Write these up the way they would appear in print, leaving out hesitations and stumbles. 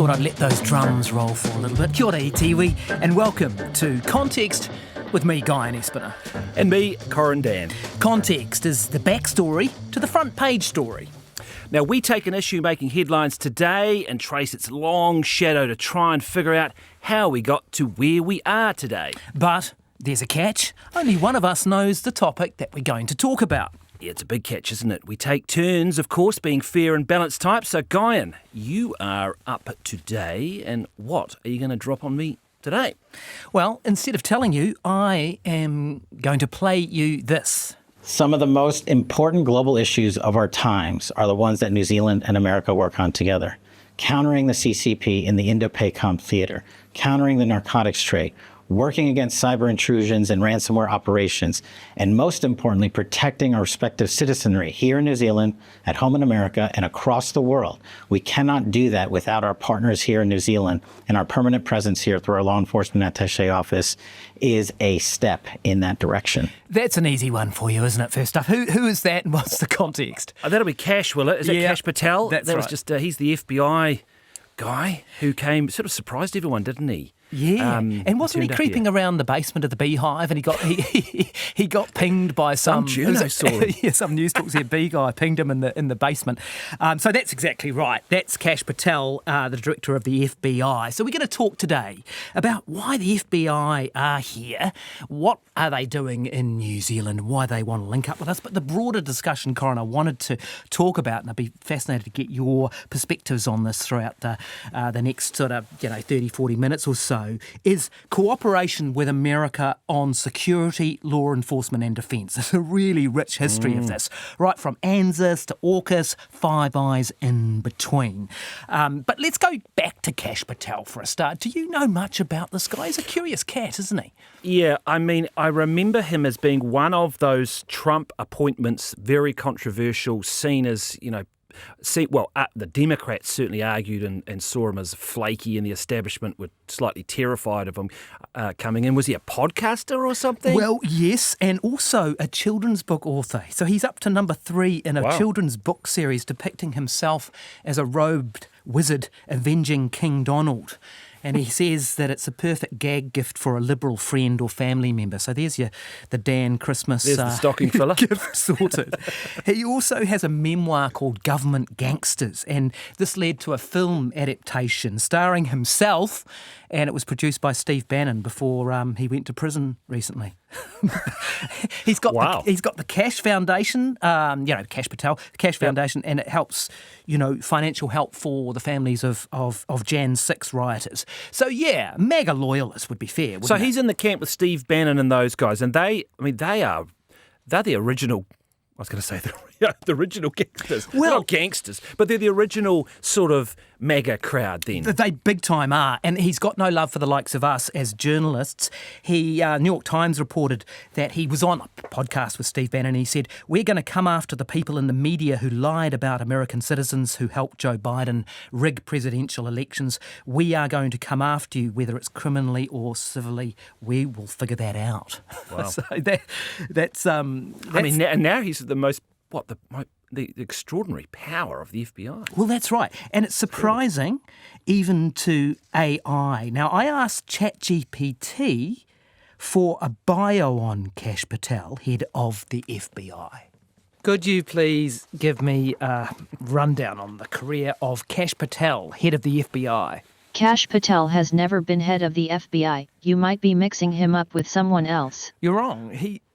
thought I'd let those drums roll for a little bit. Kia ora i tiwi, and welcome to Context with me, Guy and Espiner. And me, Corin Dan. Context is the backstory to the front page story. Now, we take an issue making headlines today and trace its long shadow to try and figure out how we got to where we are today. But there's a catch. Only one of us knows the topic that we're going to talk about. Yeah, it's a big catch, isn't it? We take turns, of course, being fair and balanced types. So, Guyan, you are up today, and what are you going to drop on me today? Well, instead of telling you, I am going to play you this. Some of the most important global issues of our times are the ones that New Zealand and America work on together. Countering the CCP in the Indo-PACOM theater, countering the narcotics trade, working against cyber intrusions and ransomware operations, and most importantly, protecting our respective citizenry here in New Zealand, at home in America, and across the world. We cannot do that without our partners here in New Zealand, and our permanent presence here through our law enforcement attaché office is a step in that direction. That's an easy one for you, isn't it, first up? Who is that and what's the context? That'll be Kash, will it? Is that Kash Patel? That's that right. was just, he's the FBI guy who came, sort of surprised everyone, didn't he? Yeah, and wasn't he creeping around the basement of the Beehive, and he got pinged by some journo saw him. Yeah, some news talk said bee guy pinged him in the basement. So that's exactly right. That's Kash Patel, the director of the FBI. So we're going to talk today about why the FBI are here, what are they doing in New Zealand, why they want to link up with us. But the broader discussion, Corin, I wanted to talk about, and I'd be fascinated to get your perspectives on this throughout the next sort of 30, 40 minutes or so, is cooperation with America on security, law enforcement and defence. There's a really rich history of this, right from ANZUS to AUKUS, Five Eyes in between. But let's go back to Kash Patel for a start. Do you know much about this guy? He's a curious cat, isn't he? Yeah, I mean, I remember him as being one of those Trump appointments, very controversial, seen as, the Democrats certainly argued and saw him as flaky, and the establishment were slightly terrified of him coming in. Was he a podcaster or something? Well, yes, and also a children's book author. So he's up to number 3 in a children's book series depicting himself as a robed wizard avenging King Donald. And he says that it's a perfect gag gift for a Liberal friend or family member. So there's the Dan Christmas there's the stocking filler. gift sorted. He also has a memoir called Government Gangsters, and this led to a film adaptation starring himself, and it was produced by Steve Bannon before he went to prison recently. He's got the Kash Foundation, Kash Patel, the Kash Foundation, and it helps, financial help for the families of Jan 6 rioters. So yeah, mega loyalist would be fair. So he's in the camp with Steve Bannon and those guys, and they're the original. I was going to say the original gangsters. Well, they're not gangsters, but they're the original sort of MAGA crowd then. They big time are, and he's got no love for the likes of us as journalists. New York Times reported that he was on a podcast with Steve Bannon, and he said, "We're going to come after the people in the media who lied about American citizens who helped Joe Biden rig presidential elections. We are going to come after you, whether it's criminally or civilly. We will figure that out." Wow. So that's I mean, now he's the most the extraordinary power of the FBI. Well, that's right. And it's surprising even to AI. Now, I asked ChatGPT for a bio on Kash Patel, head of the FBI. Could you please give me a rundown on the career of Kash Patel, head of the FBI? Kash Patel has never been head of the FBI. You might be mixing him up with someone else. You're wrong.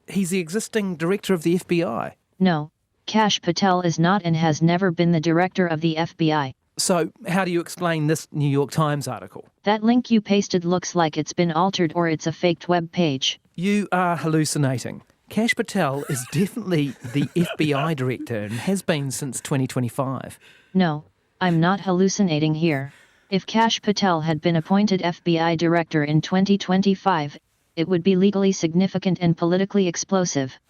He's the existing director of the FBI. No. Kash Patel is not and has never been the director of the FBI. So how do you explain this New York Times article? That link you pasted looks like it's been altered or it's a faked web page. You are hallucinating. Kash Patel is definitely the FBI director and has been since 2025. No, I'm not hallucinating here. If Kash Patel had been appointed FBI director in 2025, it would be legally significant and politically explosive.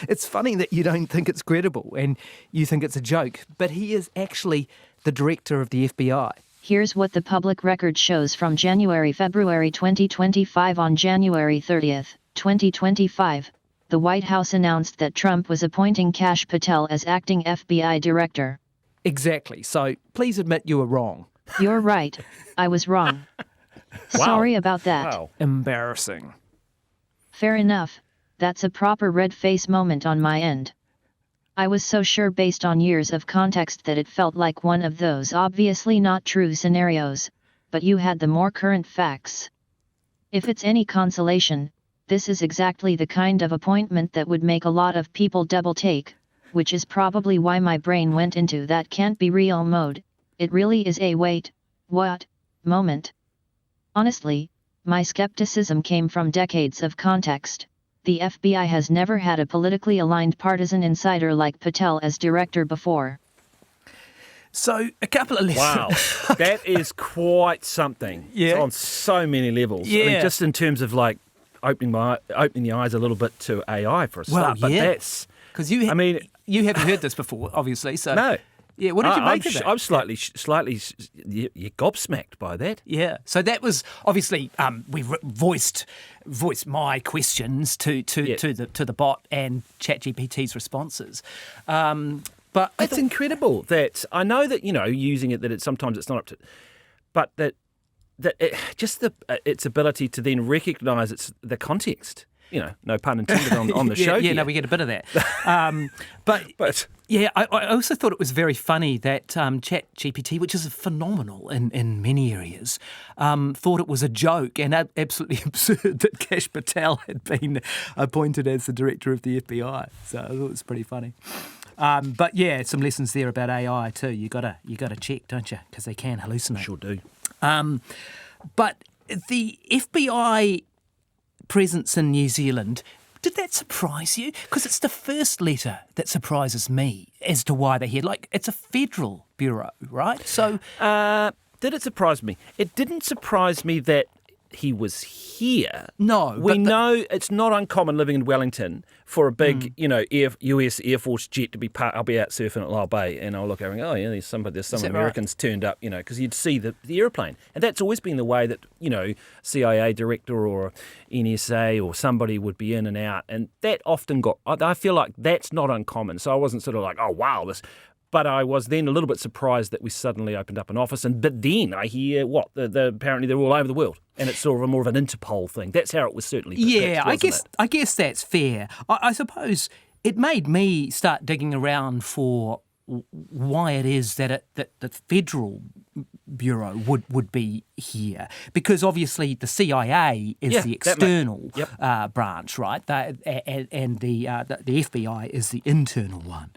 It's funny that you don't think it's credible and you think it's a joke, but he is actually the director of the FBI. Here's what the public record shows from February 2025. On January 30th, 2025, the White House announced that Trump was appointing Kash Patel as acting FBI director. Exactly. So please admit you were wrong. You're right, I was wrong. Sorry about that. Wow. Embarrassing. Fair enough, that's a proper red face moment on my end. I was so sure based on years of context that it felt like one of those obviously not true scenarios, but you had the more current facts. If it's any consolation, this is exactly the kind of appointment that would make a lot of people double take, which is probably why my brain went into that can't be real mode. It really is a wait, what, moment. Honestly, my skepticism came from decades of context. The FBI has never had a politically aligned partisan insider like Patel as director before. So a couple of lessons. Wow, that is quite something. Yeah. On so many levels. I Yeah. mean, just in terms of like opening the eyes a little bit to AI for a start. But that's Because you haven't heard this before, obviously. So no. Yeah, what did you make of that? I'm slightly gobsmacked by that. Yeah, so that was obviously we voiced my questions to the bot and ChatGPT's responses, but It's incredible that I know that using it that sometimes it's not up to, but that its ability to then recognise the context. No pun intended on the show. Yeah, no, we get a bit of that. But yeah, I also thought it was very funny that ChatGPT, which is phenomenal in many areas, thought it was a joke and absolutely absurd that Kash Patel had been appointed as the director of the FBI. So I thought it was pretty funny. But yeah, some lessons there about AI too. You gotta check, don't you? Because they can hallucinate. Sure do. But the FBI presence in New Zealand, did that surprise you? Because it's the first letter that surprises me as to why they're here. Like, it's a federal bureau, right? So, Did it surprise me? It didn't surprise me that he was here. No, we but know it's not uncommon living in Wellington for a big, US Air Force jet to be I'll be out surfing at Lyle Bay, and I'll look over and go, oh yeah, there's some Americans turned up, because you'd see the airplane, and that's always been the way that CIA director or NSA or somebody would be in and out, and that often I feel like that's not uncommon. So I wasn't sort of like, oh wow, this. But I was then a little bit surprised that we suddenly opened up an office. But then I hear apparently they're all over the world, and it's sort of more of an Interpol thing. That's how it was certainly depicted, yeah, I guess that's fair. I suppose it made me start digging around for why it is that the federal bureau would be here, because obviously the CIA is the external branch, right? And the FBI is the internal one.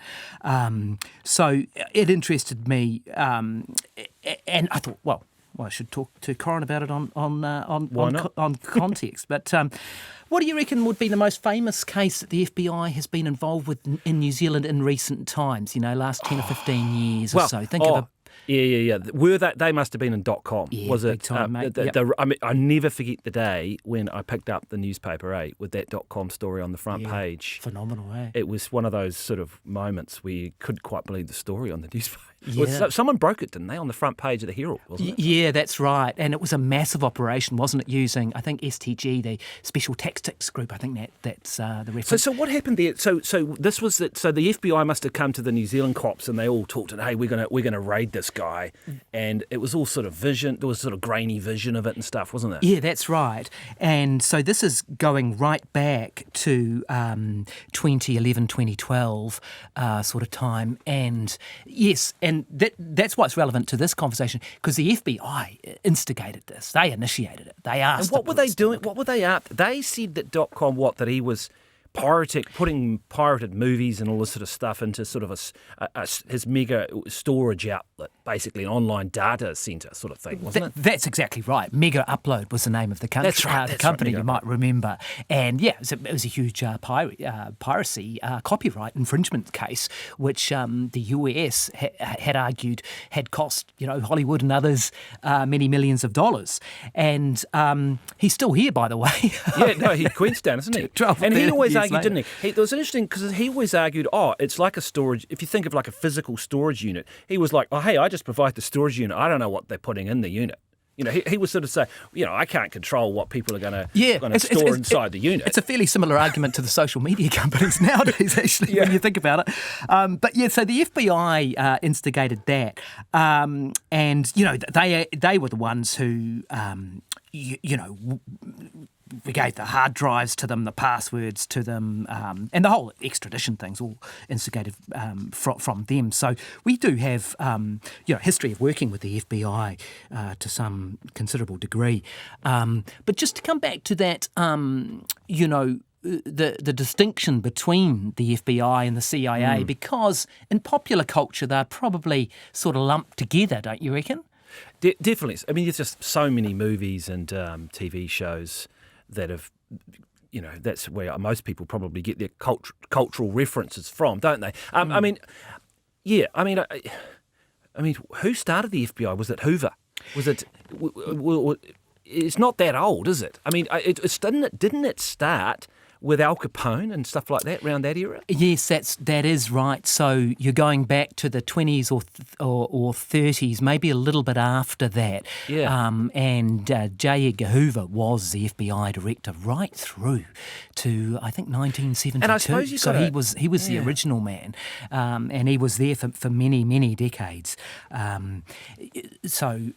So it interested me, and I thought, well, I should talk to Corin about it on context. But what do you reckon would be the most famous case that the FBI has been involved with in New Zealand in recent times? Last 10 or 15 years or so. Think of a. Yeah. Were they must have been in .com? Yeah, was it? big time, mate. I never forget the day when I picked up the newspaper, with that .com story on the front page. Phenomenal, eh? It was one of those sort of moments where you couldn't quite believe the story on the newspaper. Yeah. Someone broke it, didn't they, on the front page of the Herald, wasn't it? Yeah, that's right. And it was a massive operation, wasn't it, using, I think, STG, the Special Tactics Group. I think that's the reference. So what happened there? So this was it. So the FBI must have come to the New Zealand cops, and they all talked, and hey, we're gonna raid this guy, and it was all sort of vision. There was sort of grainy vision of it and stuff, wasn't it? Yeah, that's right. And so this is going right back to 2011, 2012 sort of time. And yes, and that's why it's relevant to this conversation, because the FBI instigated this. They initiated it. They asked. And what were they doing? What were they after? They said that .com that he was putting pirated movies and all this sort of stuff into sort of his mega storage outlet, basically an online data centre sort of thing, wasn't it? That's exactly right. Mega Upload was the name of the country. That's right. The company, you might remember. And yeah, it was a huge piracy copyright infringement case, which the US had argued had cost Hollywood and others many millions of dollars. And he's still here, by the way. Yeah, no, he's Queenstown, isn't he? And he always argued, didn't he? It was interesting because he always argued, it's like a storage. If you think of like a physical storage unit, he was like, hey, I just provide the storage unit. I don't know what they're putting in the unit. He was sort of saying, I can't control what people are going to store inside the unit. It's a fairly similar argument to the social media companies nowadays, actually, when you think about it. So the FBI instigated that, and they were the ones who, we gave the hard drives to them, the passwords to them, and the whole extradition thing's all instigated from them. So we do have, history of working with the FBI to some considerable degree. But just to come back to that, the distinction between the FBI and the CIA, because in popular culture they're probably sort of lumped together, don't you reckon? Definitely. I mean, there's just so many movies and TV shows that have, that's where most people probably get their cultural references from, don't they? I mean, who started the FBI? Was it Hoover? Was it? It's not that old, is it? I mean, didn't it start with Al Capone and stuff like that around that era? Yes, that is right. So you're going back to the 20s or 30s, maybe a little bit after that. Yeah. And J. Edgar Hoover was the FBI director right through to, I think, 1972. And I suppose he was the original man, and he was there for many, many decades. So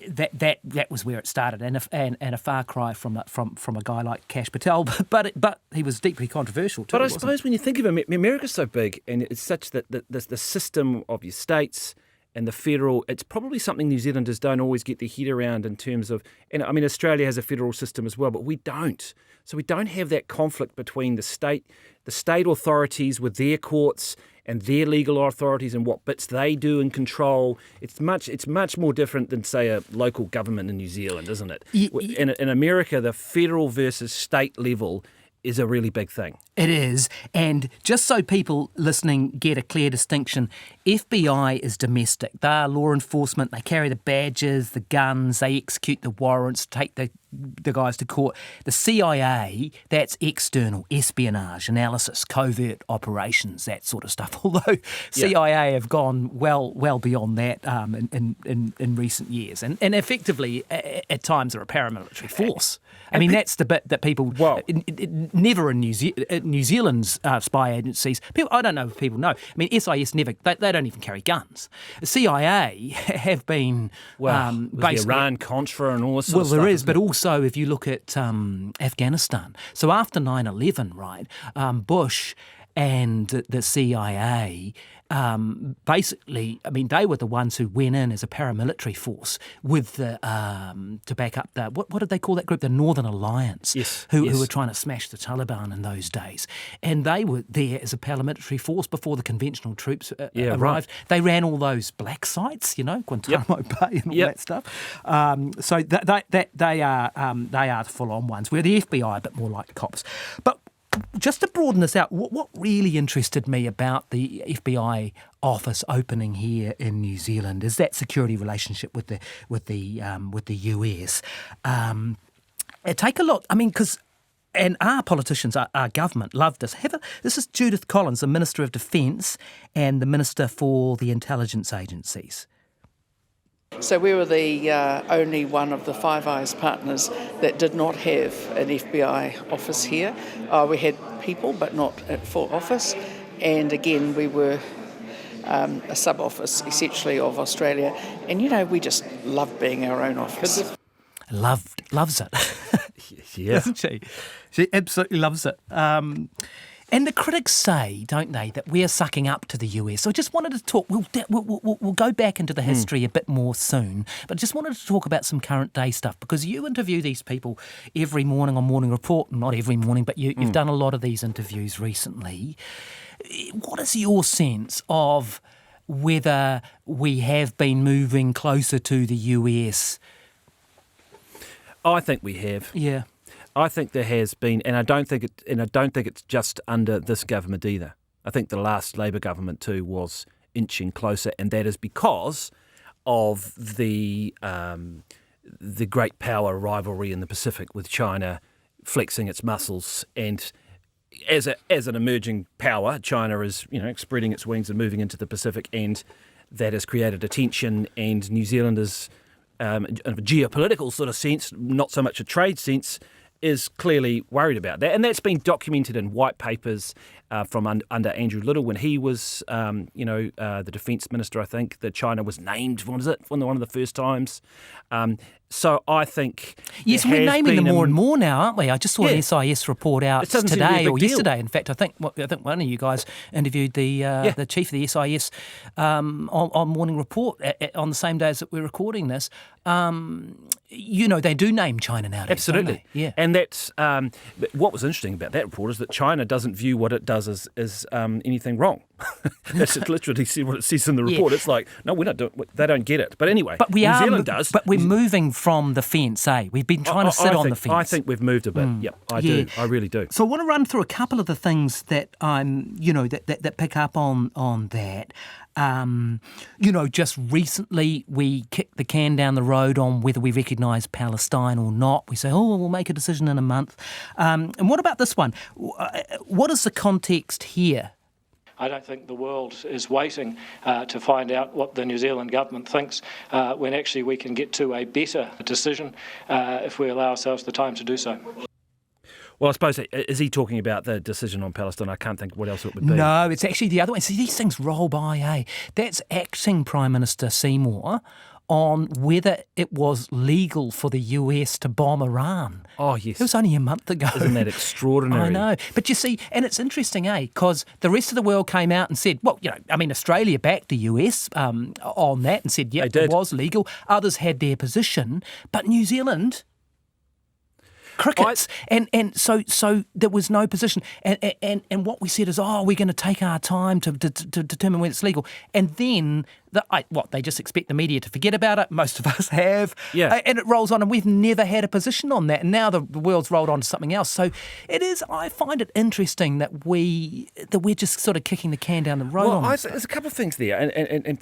that was where it started, and a far cry from a guy like Kash Patel, but he was deeply controversial too. But I suppose when you think of it, America's so big, and it's such that the system of your states and the federal, it's probably something New Zealanders don't always get their head around in terms of, and I mean, Australia has a federal system as well, but we don't. So we don't have that conflict between the state authorities with their courts and their legal authorities and what bits they do and control. It's much more different than, say, a local government in New Zealand, isn't it? In America, the federal versus state level is a really big thing. It is. And just so people listening get a clear distinction, FBI is domestic. They are law enforcement. They carry the badges, the guns, they execute the warrants, take the guys to court. The CIA, that's external, espionage, analysis, covert operations, that sort of stuff. Although CIA have gone well beyond that in recent years, and effectively at times are a paramilitary force. I mean, that's the bit that people never in New Zealand's spy agencies. I don't know if people know. I mean, SIS never. They don't even carry guns. The CIA have been basically Iran-Contra and all this sort of stuff. Well, there is, but also if you look at Afghanistan. So after 9/11, right, Bush and the CIA. Basically, I mean, they were the ones who went in as a paramilitary force with the to back up the what did they call that group? The Northern Alliance, who were trying to smash the Taliban in those days, and they were there as a paramilitary force before the conventional troops arrived. Right. They ran all those black sites, Guantanamo Bay and all that stuff. So they are the full-on ones. Where the FBI are a bit more like cops, but. Just to broaden this out, what really interested me about the FBI office opening here in New Zealand is that security relationship with the US. Take a look. I mean, and our politicians, our government, love this. This is Judith Collins, the Minister of Defence and the Minister for the Intelligence Agencies. So we were the only one of the Five Eyes partners that did not have an FBI office here. We had people, but not at full office. And again, we were a sub-office, essentially, of Australia. And, we just loved being our own office. Loves it. Yeah. Doesn't she? She absolutely loves it. And the critics say, don't they, that we're sucking up to the US. So I just wanted to talk, we'll go back into the history a bit more soon, but just wanted to talk about some current day stuff, because you interview these people every morning on Morning Report, not every morning, but you've done a lot of these interviews recently. What is your sense of whether we have been moving closer to the US? I think we have. Yeah. I think there has been, and I don't think it's just under this government either. I think the last Labor government too was inching closer, and that is because of the great power rivalry in the Pacific, with China flexing its muscles, and as an emerging power, China is spreading its wings and moving into the Pacific, and that has created a tension, and New Zealanders in a geopolitical sort of sense, not so much a trade sense, is clearly worried about that. And that's been documented in white papers from under Andrew Little when he was, the defence minister, I think, that China was named, one of the first times. So I think... Yes, we're naming them more and more now, aren't we? I just saw an SIS report out today or yesterday. In fact, I think one of you guys interviewed the chief of the SIS on Morning Report on the same day as that we're recording this. They do name China nowadays. Absolutely. Don't they? Yeah. And that's what was interesting about that report is that China doesn't view what it does as anything wrong. That's literally what it says in the report. It's like, no, they don't get it. But anyway, New Zealand does. But we're moving from the fence, eh? We've been trying to sit on the fence. I think we've moved a bit. Yep, I do. I really do. So I want to run through a couple of the things that that pick up on that. Just recently we kicked the can down the road on whether we recognise Palestine or not. We say, we'll make a decision in a month. And what about this one? What is the context here? I don't think the world is waiting to find out what the New Zealand government thinks when actually we can get to a better decision if we allow ourselves the time to do so. Well, I suppose, is he talking about the decision on Palestine? I can't think what else it would be. No, it's actually the other one. See, these things roll by, eh? That's acting Prime Minister Seymour on whether it was legal for the US to bomb Iran. Oh, yes. It was only a month ago. Isn't that extraordinary? I know. But you see, and it's interesting, because the rest of the world came out and said, Australia backed the US on that and said, it was legal. Others had their position. But New Zealand... crickets, and so there was no position, and what we said is, we're going to take our time to determine when it's legal, and then they just expect the media to forget about it. Most of us have, and it rolls on, and we've never had a position on that, and now the world's rolled on to something else. So it is. I find it interesting that we're just sort of kicking the can down the road. There's a couple of things there, and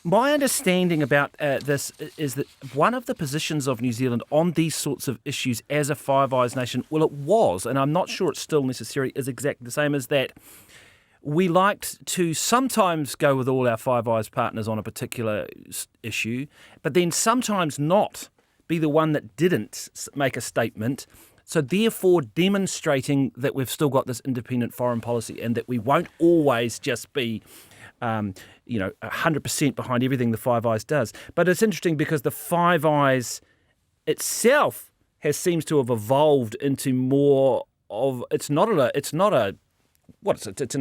my understanding about this is that one of the positions of New Zealand on these sorts of issues as a Five Eyes nation, well, it was, and I'm not sure it's still necessary, is exactly the same as that. We liked to sometimes go with all our Five Eyes partners on a particular issue, but then sometimes not be the one that didn't make a statement. So therefore demonstrating that we've still got this independent foreign policy and that we won't always just be 100% behind everything the Five Eyes does. But it's interesting because the Five Eyes itself seems to have evolved into more of, it's an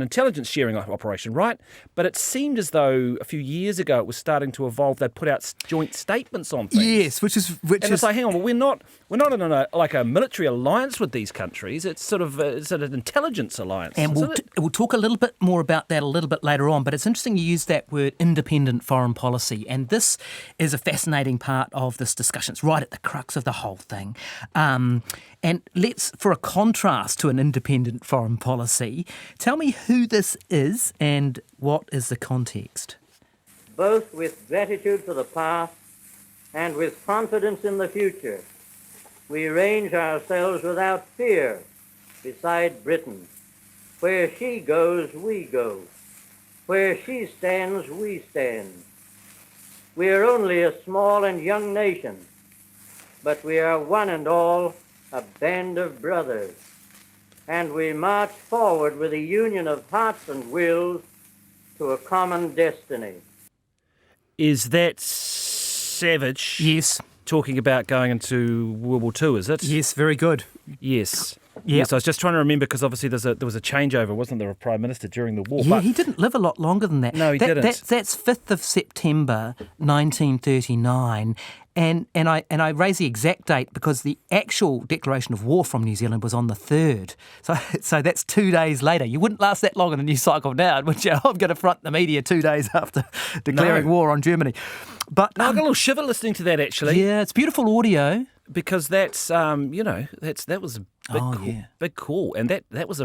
intelligence sharing operation, right? But it seemed as though a few years ago it was starting to evolve. They'd put out joint statements on things. Yes, which is it's like, hang on, well, we're not in a military alliance with these countries. It's sort of an intelligence alliance. And we'll talk a little bit more about that a little bit later on. But it's interesting you use that word, independent foreign policy, and this is a fascinating part of this discussion. It's right at the crux of the whole thing. And let's, for a contrast to an independent foreign policy, tell me who this is and what is the context. Both with gratitude for the past and with confidence in the future, we range ourselves without fear beside Britain. Where she goes, we go. Where she stands, we stand. We are only a small and young nation, but we are one and all a band of brothers, and we march forward with a union of hearts and wills to a common destiny. Is that Savage? Yes. Talking about going into World War II, is it? Yes, very good. Yes. Yep. Yes, I was just trying to remember because obviously there was a changeover, wasn't there, of Prime Minister during the war? Yeah, he didn't live a lot longer than that. No, he didn't. That's 5th of September 1939. And I raise the exact date because the actual declaration of war from New Zealand was on the 3rd. So that's 2 days later. You wouldn't last that long in a news cycle now, would you? I'm going to front the media 2 days after declaring war on Germany. But I got a little shiver listening to that, actually. Yeah, it's beautiful audio. Because that's, that was a big call. And that was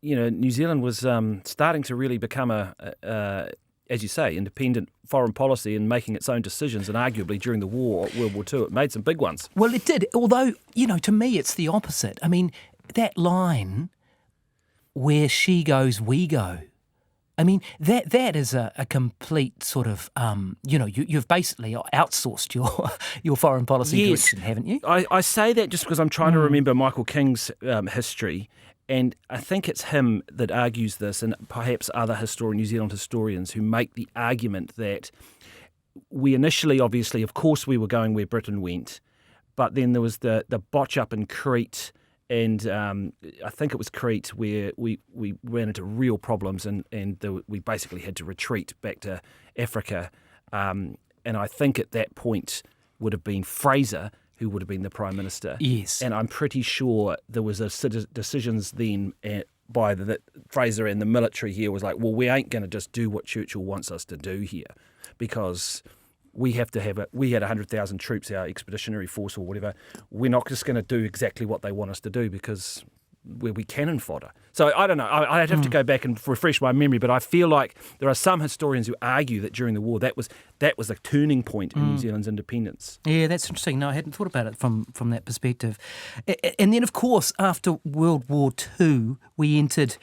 New Zealand was starting to really become as you say, independent foreign policy and making its own decisions, and arguably during the war, World War II, it made some big ones. Well, it did, although, to me it's the opposite. I mean, that line, where she goes, we go, I mean, that is a complete sort of, you've basically outsourced your foreign policy direction, haven't you? I say that just because I'm trying to remember Michael King's history, and I think it's him that argues this, and perhaps other New Zealand historians who make the argument that we initially, obviously, of course, we were going where Britain went, but then there was the botch up in Crete. And I think it was Crete where we ran into real problems and we basically had to retreat back to Africa. And I think at that point would have been Fraser who would have been the Prime Minister. Yes. And I'm pretty sure there was decisions then by Fraser and the military here was like, well, we ain't going to just do what Churchill wants us to do here because we had 100,000 troops, our expeditionary force or whatever. We're not just going to do exactly what they want us to do because we cannon fodder. So I don't know. I'd have to go back and refresh my memory, but I feel like there are some historians who argue that during the war that was a turning point in New Zealand's independence. Yeah, that's interesting. No, I hadn't thought about it from that perspective. And then, of course, after World War II, we entered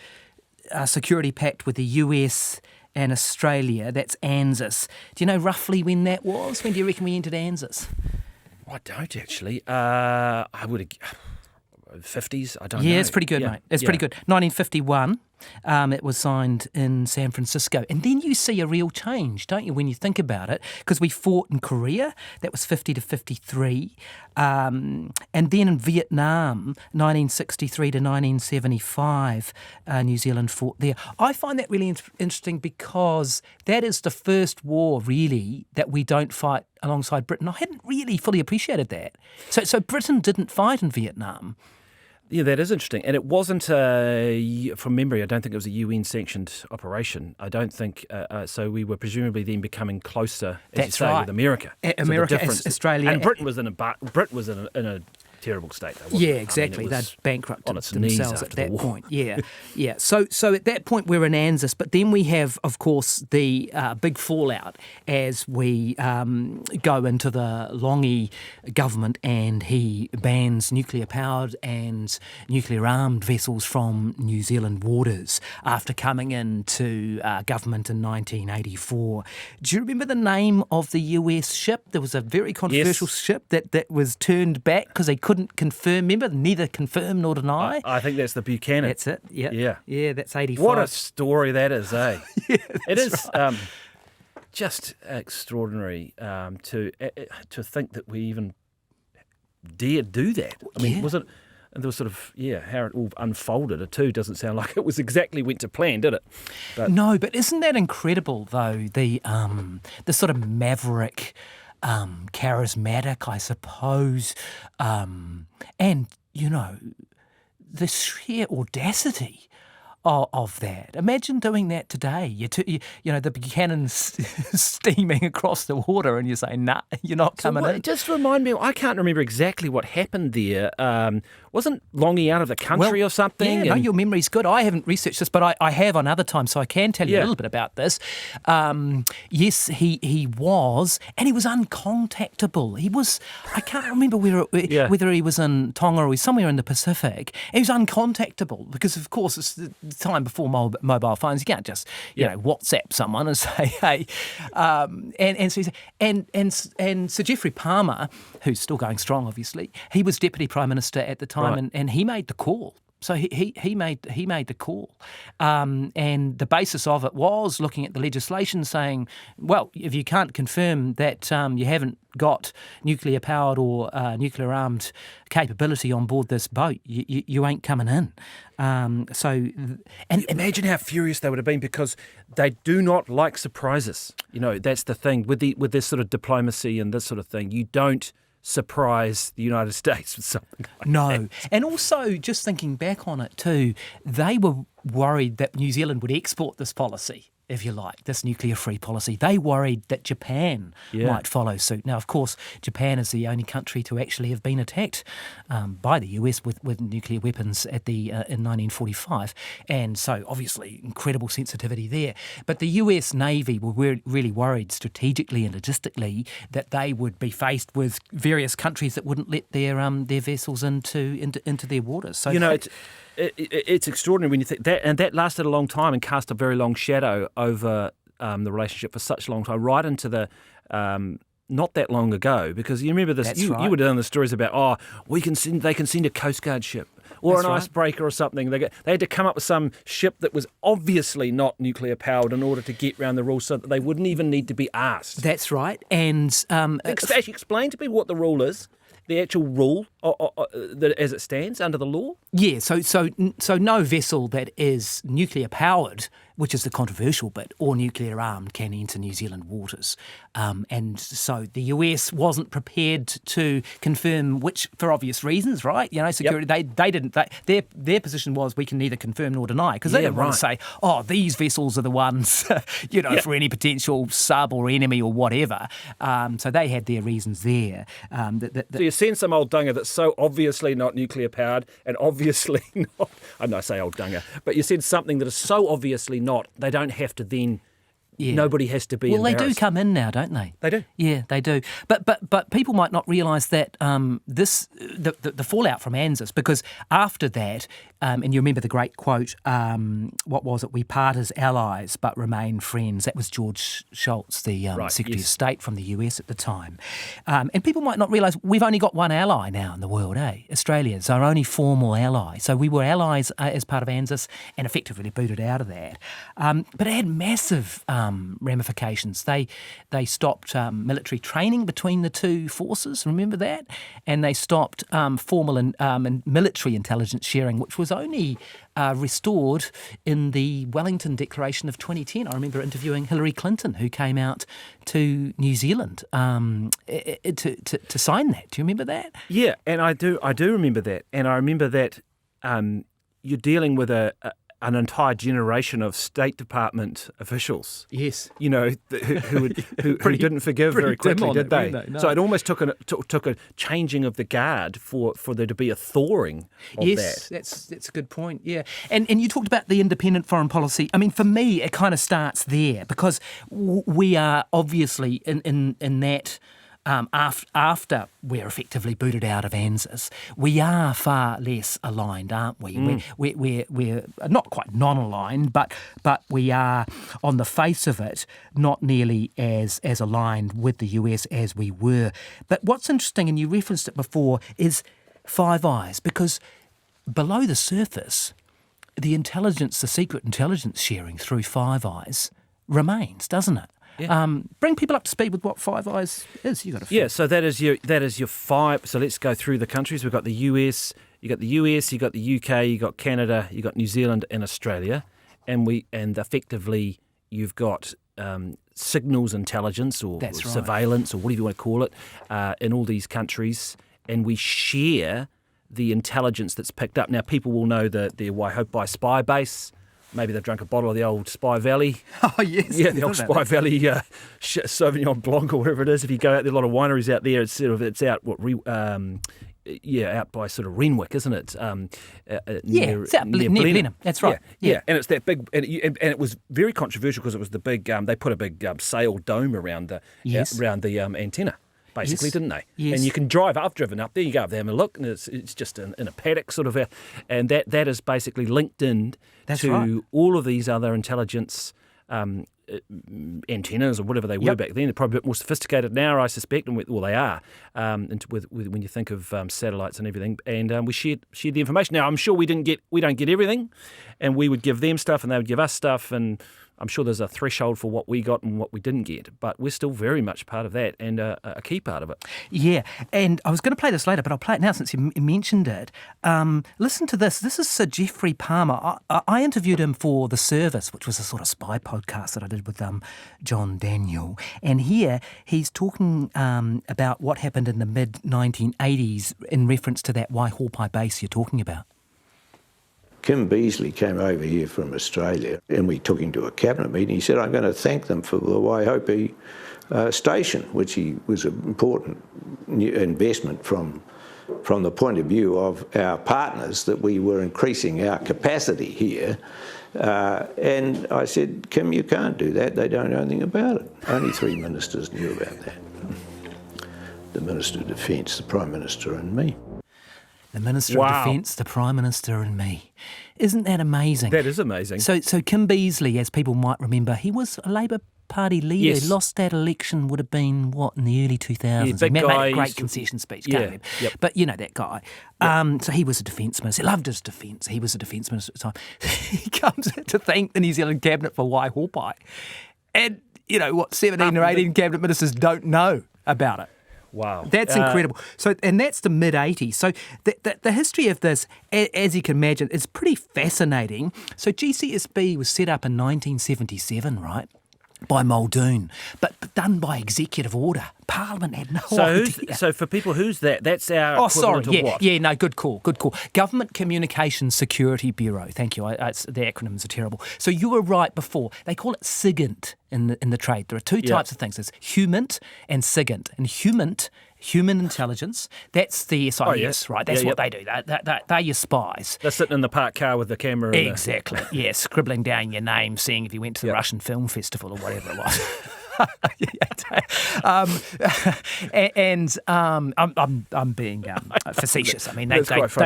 a security pact with the US and Australia. That's ANZUS. Do you know roughly when that was? When do you reckon we entered ANZUS? I don't actually. I would have 50s. I don't know. Yeah, it's pretty good, mate. It's pretty good. 1951. It was signed in San Francisco. And then you see a real change, don't you, when you think about it? Because we fought in Korea. That was 50 to 53. And then in Vietnam, 1963 to 1975, New Zealand fought there. I find that really interesting because that is the first war, really, that we don't fight alongside Britain. I hadn't really fully appreciated that. So Britain didn't fight in Vietnam. Yeah, that is interesting. And it wasn't, from memory, I don't think it was a UN-sanctioned operation. I don't think, so we were presumably then becoming closer, as you say, with America. America, Australia. And Britain was in a terrible state. Yeah, exactly. They'd bankrupted themselves at that point. Yeah. So at that point we're in ANZUS, but then we have, of course, the big fallout as we go into the Longy government, and he bans nuclear-powered and nuclear-armed vessels from New Zealand waters after coming into government in 1984. Do you remember the name of the US ship? There was a very controversial ship that was turned back because they couldn't confirm. Remember, neither confirm nor deny. I think that's the Buchanan. That's it. Yeah. That's 85. What a story that is, eh? It is just extraordinary to think that we even dared do that. I mean, was it? And there was sort of, how it all unfolded too doesn't sound like it was exactly went to plan, did it? No, but isn't that incredible though? The sort of maverick, charismatic, I suppose, and the sheer audacity of that. Imagine doing that today. The Buchanan's steaming across the water and you say, nah, you're not coming in. Just remind me, I can't remember exactly what happened there. Wasn't Longy out of the country or something? Yeah, no, your memory's good. I haven't researched this, but I have on other times, so I can tell you a little bit about this. Yes, he was, and he was uncontactable. He was, I can't remember whether he was in Tonga or he was somewhere in the Pacific. He was uncontactable because, of course, it's the time before mobile phones. You can't just, WhatsApp someone and say, hey. And Sir Geoffrey Palmer, who's still going strong, obviously, he was Deputy Prime Minister at the time, and he made the call. So he made the call, and the basis of it was looking at the legislation, saying, well, if you can't confirm that you haven't got nuclear-powered or nuclear-armed capability on board this boat, you ain't coming in. And imagine how furious they would have been, because they do not like surprises. That's the thing with this sort of diplomacy and this sort of thing. You don't surprise the United States with something like that. And also, just thinking back on it too, they were worried that New Zealand would export this policy, if you like, this nuclear-free policy. They worried that Japan might follow suit. Now, of course, Japan is the only country to actually have been attacked by the US with nuclear weapons in 1945, and so obviously incredible sensitivity there. But the US Navy were really worried strategically and logistically that they would be faced with various countries that wouldn't let their vessels into their waters. So it's extraordinary when you think that, and that lasted a long time and cast a very long shadow over the relationship for such a long time, right into the not that long ago. Because you remember this, That's you right. were doing the stories about they can send a Coast Guard ship or That's an right. icebreaker or something. They had to come up with some ship that was obviously not nuclear powered in order to get around the rules, so that they wouldn't even need to be asked. That's right. And Actually, explain to people what the rule is. The actual rule, as it stands under the law. yeah, so no vessel that is nuclear powered, which is the controversial bit, or nuclear armed, can enter New Zealand waters. And so the US wasn't prepared to confirm which, for obvious reasons, right? You know, security. Yep. They didn't. Their position was we can neither confirm nor deny, because they Yeah, didn't want to right. say, these vessels are the ones, for any potential sub or enemy or whatever. So they had their reasons there. So you send some old dunga that's so obviously not nuclear powered and obviously not, I know I say old dunga, but you said something that is so obviously not, they don't have to then, nobody has to be Well, they do embarrassed. come in now, don't they? They do. Yeah, they do. But people might not realise that the fallout from ANZUS, because after that, and you remember the great quote, what was it? We part as allies but remain friends. That was George Shultz, the Secretary of State from the US at the time. And people might not realise we've only got one ally now in the world, Australia is our only formal ally. So we were allies as part of ANZUS and effectively booted out of that. But it had massive ramifications. They stopped military training between the two forces, remember that? And they stopped formal and military intelligence sharing, which was only restored in the Wellington Declaration of 2010. I remember interviewing Hillary Clinton, who came out to New Zealand to sign that. Do you remember that? Yeah, and I do remember that. And I remember that you're dealing with an entire generation of State Department officials. Yes. You know, who didn't forgive very quickly, did they? weren't they? No. So it almost took a changing of the guard for there to be a thawing of Yes, that. that's a good point. Yeah, and you talked about the independent foreign policy. I mean, for me, it kind of starts there, because we are obviously in that. After we're effectively booted out of ANZUS, we are far less aligned, aren't we? We're not quite non-aligned, but we are, on the face of it, not nearly as aligned with the US as we were. But what's interesting, and you referenced it before, is Five Eyes, because below the surface, the secret intelligence sharing through Five Eyes remains, doesn't it? Yeah. Bring people up to speed with what Five Eyes is. You got to. Yeah, so that is your five. So let's go through the countries. We've got the US, you got the UK, you got Canada, you got New Zealand and Australia, and effectively you've got signals intelligence or That's right. surveillance or whatever you want to call it in all these countries, and we share the intelligence that's picked up. Now, people will know the Waihopai spy base. Maybe they've drunk a bottle of the old Spy Valley. Oh, yes. Yeah, the old Spy Valley Sauvignon Blanc or whatever it is. If you go out there, a lot of wineries out there. It's out out by sort of Renwick, isn't it? It's out near Blenheim. That's right. Yeah. And it's that big, and it was very controversial because it was the big. They put a big sail dome around the antenna. Basically, Yes. didn't they? Yes. And you can drive. I've driven up there. You go up there and look, and it's just in a paddock sort of, and that is basically linked in That's to right. all of these other intelligence antennas or whatever they were back then. They're probably a bit more sophisticated now, I suspect, and they are. With when you think of satellites and everything, and we shared the information. Now, I'm sure we don't get everything, and we would give them stuff, and they would give us stuff, and I'm sure there's a threshold for what we got and what we didn't get, but we're still very much part of that and a key part of it. Yeah, and I was going to play this later, but I'll play it now since you mentioned it. Listen to this. This is Sir Geoffrey Palmer. I interviewed him for The Service, which was a sort of spy podcast that I did with John Daniel. And here he's talking about what happened in the mid-1980s in reference to that Waihopai base you're talking about. Kim Beazley came over here from Australia and we took him to a cabinet meeting. He said, I'm going to thank them for the Waihopai station, which was an important investment from the point of view of our partners, that we were increasing our capacity here. And I said, Kim, you can't do that. They don't know anything about it. Only 3 ministers knew about that. The Minister of Defence, the Prime Minister and me. The Minister Wow. of Defence, the Prime Minister and me. Isn't that amazing? That is amazing. So Kim Beazley, as people might remember, he was a Labour Party leader. Yes. He lost that election, would have been, in the early 2000s. Yeah, big he made guy. a great concession speech, Yeah, can't remember. yep. But you know that guy. So he was a defence minister. He loved his defence. He was a defence minister at the time. He comes to thank the New Zealand Cabinet for Waihopai. And, 17 or 18 Cabinet ministers don't know about it. Wow. That's incredible. So, and that's the mid-80s. So the history of this, as you can imagine, is pretty fascinating. So GCSB was set up in 1977, right, by Muldoon, but done by executive order. Parliament had no idea. So for people, who's that? That's our equivalent of what? Yeah, no, good call. Government Communications Security Bureau. Thank you. The acronyms are terrible. So you were right before. They call it SIGINT in the trade. There are two types of things. There's HUMINT and SIGINT. And HUMINT, human intelligence, that's the SIS, right? That's what they do. They're your spies. They're sitting in the parked car with the camera. Exactly. Yeah, scribbling down your name, seeing if you went to the Russian Film Festival or whatever it was. I'm being facetious. I mean, they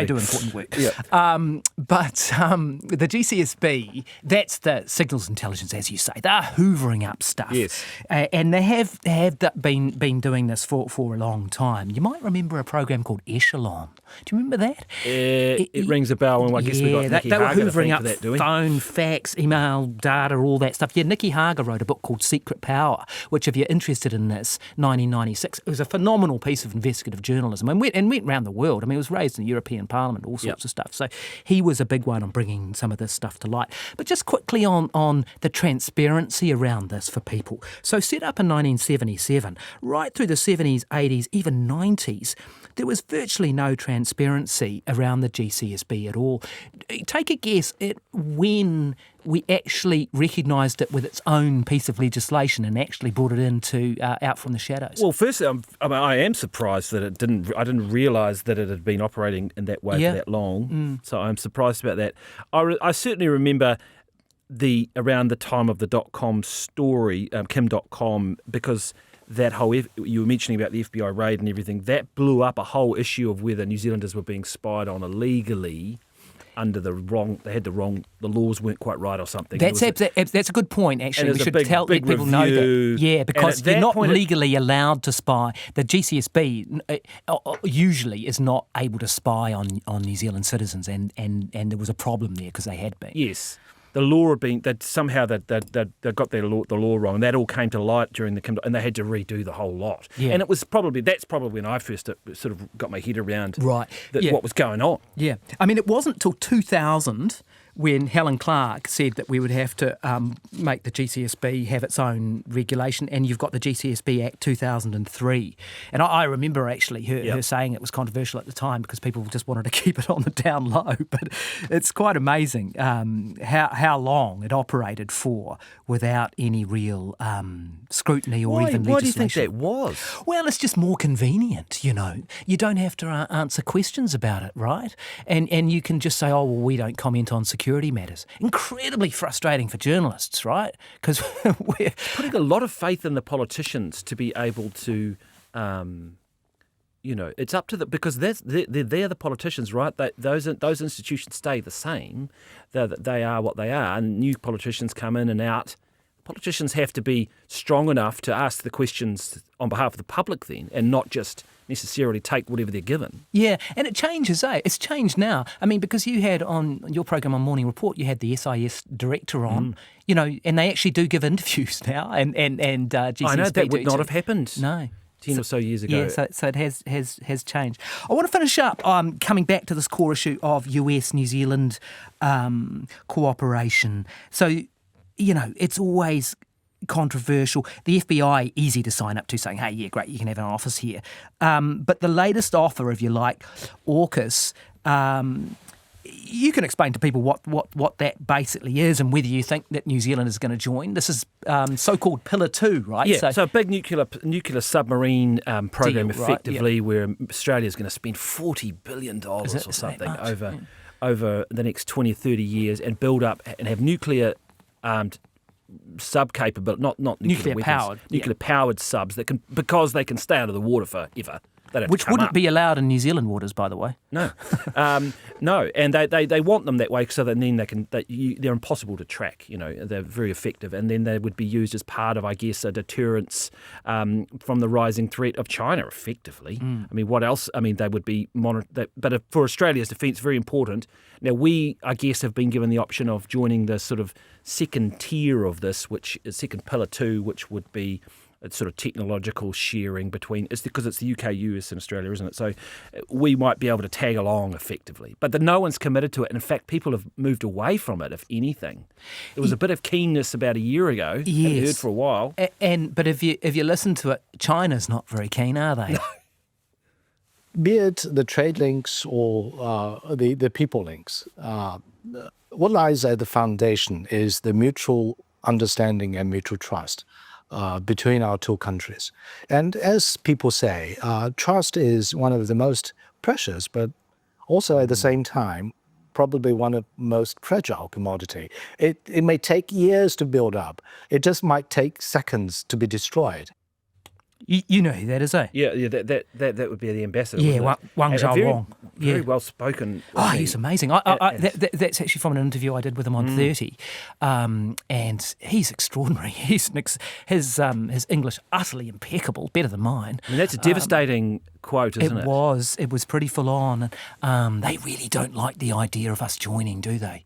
do important work. But the GCSB, that's the signals intelligence, as you say. They're hoovering up stuff. Yes. And they have been doing this for a long time. You might remember a program called Echelon. Do you remember that? It rings a bell, and I guess we got Nikki they were Hager hoovering up for that, do we? phone, fax, email, data, all that stuff. Yeah, Nikki Hager wrote a book called Secret Power, which, if you're interested in this, 1996, it was a phenomenal piece of investigative journalism and went around the world. I mean, it was raised in the European Parliament, all sorts of stuff. So he was a big one on bringing some of this stuff to light. But just quickly on the transparency around this for people. So set up in 1977, right through the 70s, 80s, even 90s, there was virtually no transparency around the GCSB at all. Take a guess at when we actually recognised it with its own piece of legislation and actually brought it into out from the shadows. Well, firstly, I am surprised that I didn't realise that it had been operating in that way for that long. So I'm surprised about that. I certainly remember around the time of the .com story, Kim.com, because that whole, you were mentioning about the FBI raid and everything, that blew up a whole issue of whether New Zealanders were being spied on illegally under the laws weren't quite right or something. That's a good point, actually. We should let people know that. Yeah, because you're not legally allowed to spy. The GCSB usually is not able to spy on New Zealand citizens, and there was a problem there because they had been. Yes. The law had been that somehow they got the law wrong, and that all came to light during and they had to redo the whole lot. Yeah. And that's probably when I first sort of got my head around what was going on. Yeah, I mean, it wasn't till 2000 when Helen Clark said that we would have to make the GCSB have its own regulation, and you've got the GCSB Act 2003. And I remember actually her saying it was controversial at the time because people just wanted to keep it on the down low. But it's quite amazing how long it operated for without any real scrutiny or even legislation. Why do you think that was? Well, it's just more convenient, You don't have to answer questions about it, right? And you can just say, oh, well, we don't comment on security matters. Incredibly frustrating for journalists, right? Because we're putting a lot of faith in the politicians to be able to, it's up to them because they're the politicians, right? Those institutions stay the same. They are what they are, and new politicians come in and out. Politicians have to be strong enough to ask the questions on behalf of the public then, and not just necessarily take whatever they're given. Yeah, and it changes, It's changed now. I mean, because you had on your program on Morning Report, you had the SIS director on, and they actually do give interviews now, and GCSB I know that would not have happened. No. 10 or so years ago. Yeah, so it has changed. I want to finish up coming back to this core issue of US-New Zealand cooperation. So, it's always controversial. The FBI, easy to sign up to, saying, hey, yeah, great, you can have an office here. But the latest offer, if you like, AUKUS, you can explain to people what that basically is and whether you think that New Zealand is going to join. This is so-called Pillar 2, right? Yeah, so a big nuclear submarine program, deal, effectively, where Australia is going to spend $40 billion or something over the next 20 or 30 years and build up and have nuclear sub-capable, not nuclear powered, nuclear powered subs that can, because they can stay under the water forever. Which wouldn't be allowed in New Zealand waters, by the way. No, no, and they want them that way so that then they're impossible to track. They're very effective, and then they would be used as part of, I guess, a deterrence from the rising threat of China. Effectively, I mean, what else? I mean, they would be monitored. But for Australia's defence, very important. Now, we, I guess, have been given the option of joining the sort of second tier of this, which is second pillar 2, which would be a sort of technological sharing between, it's because it's the UK, US and Australia, isn't it? So we might be able to tag along effectively. But no one's committed to it. And in fact, people have moved away from it, if anything. There was a bit of keenness about a year ago. Yes. Hadn't heard for a while. But if you listen to it, China's not very keen, are they? Be it the trade links or the people links, what lies at the foundation is the mutual understanding and mutual trust between our two countries. And as people say, trust is one of the most precious, but also at the same time, probably one of the most fragile commodity. It may take years to build up. It just might take seconds to be destroyed. You know who that is, eh? Yeah, that would be the ambassador. Yeah, Wang And a Zhaowong. Very well spoken. Oh, he's amazing. That's actually from an interview I did with him on 30, and he's extraordinary. His English utterly impeccable, better than mine. I mean, that's a devastating quote, isn't it? It was pretty full on. They really don't like the idea of us joining, do they?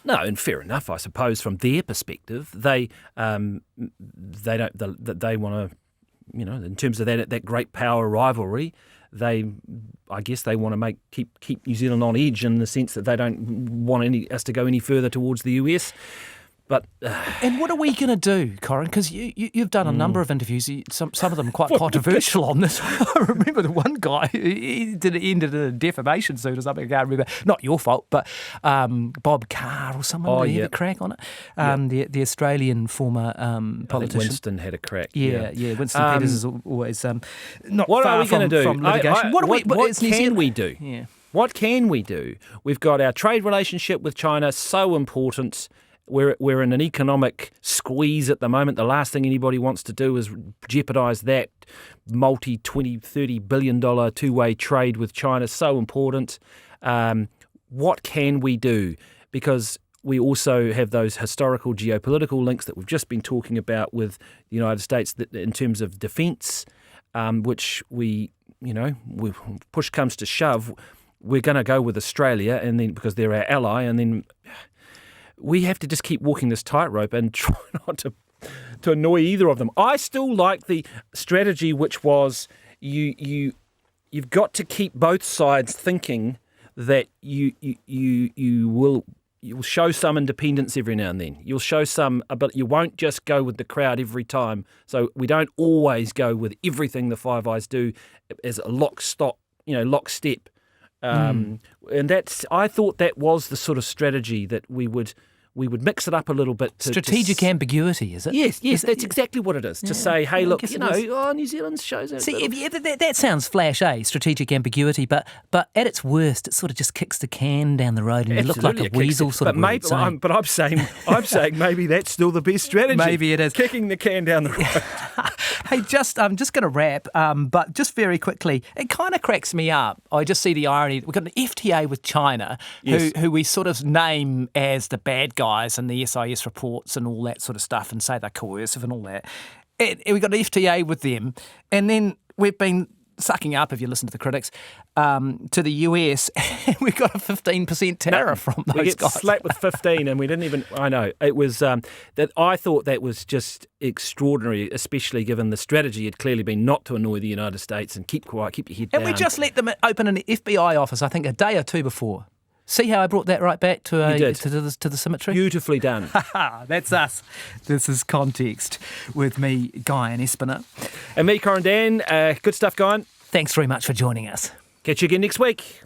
No, and fair enough, I suppose. From their perspective, they don't. They want to. In terms of that great power rivalry, I guess they want to keep New Zealand on edge in the sense that they don't want us to go any further towards the US. But and what are we going to do, Corin? Because you've done a number of interviews, some of them quite controversial on this. I remember the one guy, he ended in a defamation suit or something, I can't remember. Not your fault, but Bob Carr or someone, had a crack on it. The Australian former politician. I think Winston had a crack. Yeah, Winston Peters is always not what far are we going to do? from litigation. What can we do? Yeah. What can we do? We've got our trade relationship with China, so important. We're in an economic squeeze at the moment. The last thing anybody wants to do is jeopardise that multi-$20, $30 billion two-way trade with China. So important. What can we do? Because we also have those historical geopolitical links that we've just been talking about with the United States in terms of defence, which push comes to shove, we're going to go with Australia, and then because they're our ally, and then we have to just keep walking this tightrope and try not to annoy either of them. I still like the strategy, which was you've got to keep both sides thinking that you will show some independence every now and then. You'll show some, but you won't just go with the crowd every time. So we don't always go with everything the Five Eyes do as a lockstep. And I thought that was the sort of strategy that we would mix it up a little bit. Strategic ambiguity, is it? Yes, that's exactly what it is. To say, hey, look, New Zealand shows it. See, that sounds flash, strategic ambiguity, but at its worst, it sort of just kicks the can down the road and you look like a weasel sort of. But I'm saying maybe that's still the best strategy. Maybe it is. Kicking the can down the road. Hey, I'm just going to wrap, but just very quickly, it kind of cracks me up. I just see the irony. We've got an FTA with China, who we sort of name as the bad guys in the SIS reports and all that sort of stuff, and say they're coercive and all that. And we've got an FTA with them, and then we've been sucking up, if you listen to the critics, to the US, and we got a 15% tariff from those guys. We get slapped with 15, and we didn't even. I know it was that. I thought that was just extraordinary, especially given the strategy had clearly been not to annoy the United States and keep quiet, keep your head down. And we just let them open an FBI office, I think, a day or two before. See how I brought that right back to the symmetry? Beautifully done. That's us. This is Context with me, Guy and Espiner. And me, Corin Dan. Good stuff, Guy. Thanks very much for joining us. Catch you again next week.